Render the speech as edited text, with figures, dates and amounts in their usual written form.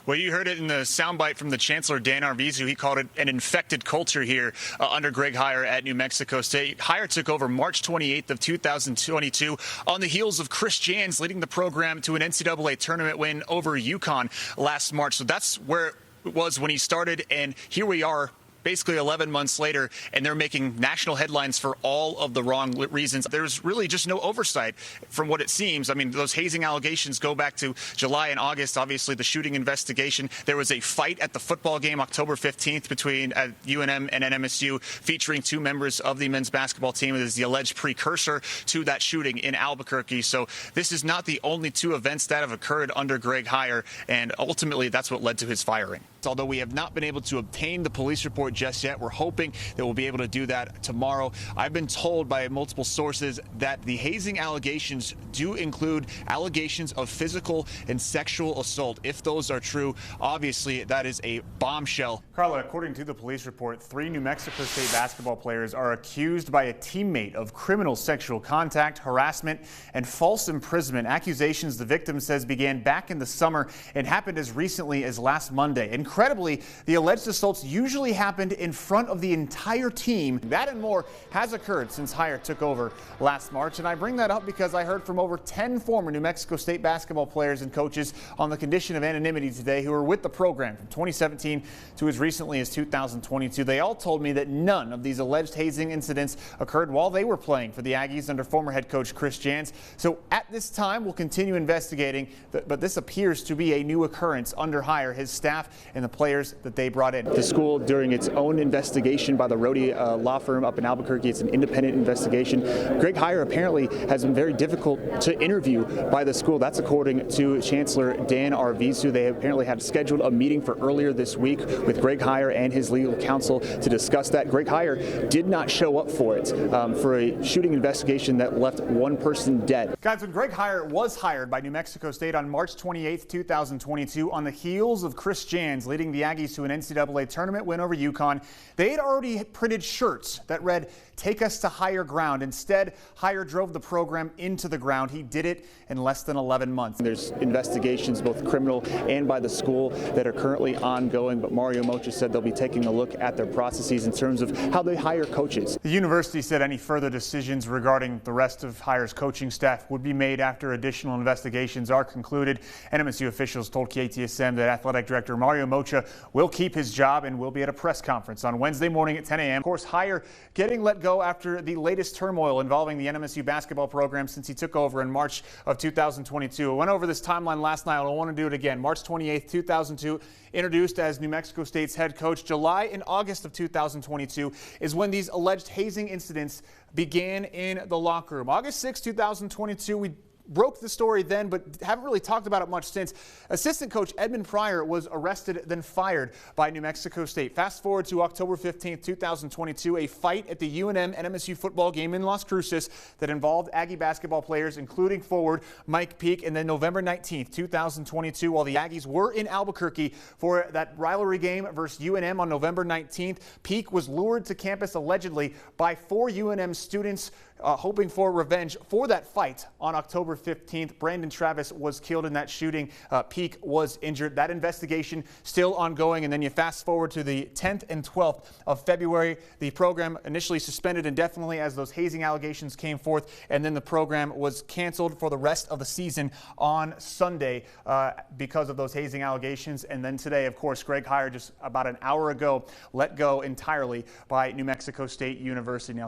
Well, you heard it in the soundbite from the Chancellor, Dan Arvizu. He called it an infected culture here under Greg Heiar at New Mexico State. Heiar took over March 28th of 2022 on the heels of Chris Jans leading the program to an NCAA tournament win over UConn last March. So that's where it was when he started, and here we are basically 11 months later, and they're making national headlines for all of the wrong reasons. There's really just no oversight from what it seems. I mean, those hazing allegations go back to July and August. Obviously, the shooting investigation. There was a fight at the football game October 15th between UNM and NMSU featuring two members of the men's basketball team. It is the alleged precursor to that shooting in Albuquerque. So this is not the only two events that have occurred under Greg Heiar, and ultimately that's what led to his firing. Although we have not been able to obtain the police report just yet, we're hoping that we'll be able to do that tomorrow. I've been told by multiple sources that the hazing allegations do include allegations of physical and sexual assault. If those are true, obviously that is a bombshell. Carla, according to the police report, 3 New Mexico State basketball players are accused by a teammate of criminal sexual contact, harassment, and false imprisonment. Accusations the victim says began back in the summer and happened as recently as last Monday. Incredibly, the alleged assaults usually happened in front of the entire team. That and more has occurred since Heiar took over last March, and I bring that up because I heard from over 10 former New Mexico State basketball players and coaches on the condition of anonymity today who were with the program from 2017 to as recently as 2022. They all told me that none of these alleged hazing incidents occurred while they were playing for the Aggies under former head coach Chris Jans. So at this time, we'll continue investigating, but this appears to be a new occurrence under Heiar, his staff, and the players that they brought in. The school, during its own investigation by the Rohde law firm up in Albuquerque, it's an independent investigation. Greg Heiar apparently has been very difficult to interview by the school. That's according to Chancellor Dan Arvizu. They apparently had scheduled a meeting for earlier this week with Greg Heiar and his legal counsel to discuss that. Greg Heiar did not show up for it, for a shooting investigation that left one person dead. Guys, when Greg Heiar was hired by New Mexico State on March 28th, 2022, on the heels of Chris Jans leading the Aggies to an NCAA tournament win over UConn, they had already printed shirts that read, "Take us to higher ground." Instead, Heiar drove the program into the ground. He did it in less than 11 months. There's investigations, both criminal and by the school, that are currently ongoing, but Mario Mocha said they'll be taking a look at their processes in terms of how they hire coaches. The university said any further decisions regarding the rest of Heiar's coaching staff would be made after additional investigations are concluded. NMSU officials told KTSM that athletic director Mario Mocha will keep his job and will be at a press conference on Wednesday morning at 10 a.m. Of course, Heiar getting let go after the latest turmoil involving the NMSU basketball program since he took over in March of 2022. I went over this timeline last night. I want to do it again. March 28th, 2002, introduced as New Mexico State's head coach. July and August of 2022 is when these alleged hazing incidents began in the locker room. August 6, 2022, we broke the story then, but haven't really talked about it much since. Assistant coach Edmund Pryor was arrested, then fired by New Mexico State. Fast forward to October 15th, 2022, a fight at the UNM-NMSU football game in Las Cruces that involved Aggie basketball players, including forward Mike Peak. And then November 19th, 2022, while the Aggies were in Albuquerque for that rivalry game versus UNM on November 19th, Peak was lured to campus allegedly by 4 UNM students hoping for revenge for that fight on October 15th. Brandon Travis was killed in that shooting. Peak was injured. That investigation still ongoing. And then you fast forward to the 10th and 12th of February. The program initially suspended indefinitely as those hazing allegations came forth. And then the program was canceled for the rest of the season on Sunday because of those hazing allegations. And then today, of course, Greg Heiar just about an hour ago let go entirely by New Mexico State University. Now,